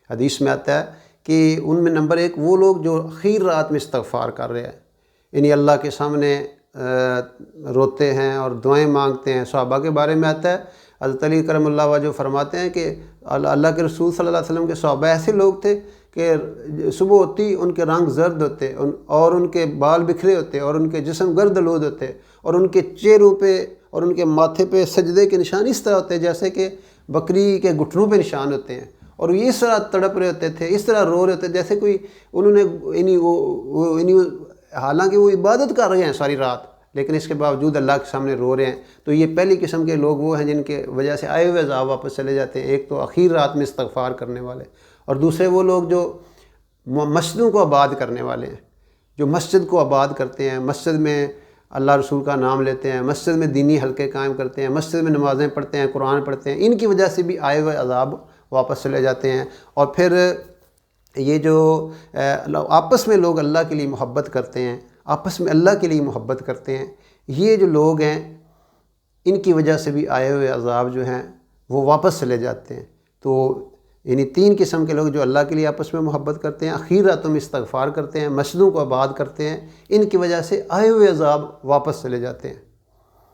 حدیث میں آتا ہے کہ ان میں نمبر 1 وہ لوگ جو اخیر رات میں استغفار کر رہے ہیں، یعنی اللہ کے سامنے روتے ہیں اور دعائیں مانگتے ہیں۔ صحابہ کے بارے میں آتا ہے، حضرت علی کرم اللہ وجہ فرماتے ہیں کہ اللہ کے رسول صلی اللہ علیہ وسلم کے صحابہ ایسے لوگ تھے کہ صبح ہوتی ان کے رنگ زرد ہوتے اور ان کے بال بکھرے ہوتے اور ان کے جسم گرد آلود ہوتے اور ان کے چہروں پہ اور ان کے ماتھے پہ سجدے کے نشان اس طرح ہوتے جیسے کہ بکری کے گھٹنوں پہ نشان ہوتے ہیں، اور یہ اس طرح تڑپ رہے ہوتے تھے، اس طرح رو رہے ہوتے جیسے کوئی انہوں نے حالانکہ وہ عبادت کر رہے ہیں ساری رات، لیکن اس کے باوجود اللہ کے سامنے رو رہے ہیں۔ تو یہ پہلی قسم کے لوگ وہ ہیں جن کے وجہ سے آئے ہوئے عذاب واپس چلے جاتے ہیں۔ ایک تو اخیر رات میں استغفار کرنے والے، اور دوسرے وہ لوگ جو مسجدوں کو آباد کرنے والے ہیں، جو مسجد کو آباد کرتے ہیں، مسجد میں اللہ رسول کا نام لیتے ہیں، مسجد میں دینی حلقے قائم کرتے ہیں، مسجد میں نمازیں پڑھتے ہیں، قرآن پڑھتے ہیں، ان کی وجہ سے بھی آئے ہوئے عذاب واپس چلے جاتے ہیں۔ اور پھر یہ جو آپس میں لوگ اللہ کے لیے محبت کرتے ہیں، آپس میں اللہ کے لیے محبت کرتے ہیں، یہ جو لوگ ہیں ان کی وجہ سے بھی آئے ہوئے عذاب جو ہیں وہ واپس چلے جاتے ہیں۔ تو یعنی 3 قسم کے لوگ جو اللہ کے لیے آپس میں محبت کرتے ہیں، اخیر راتوں میں استغفار کرتے ہیں، مسجدوں کو آباد کرتے ہیں، ان کی وجہ سے آئے ہوئے عذاب واپس چلے جاتے ہیں۔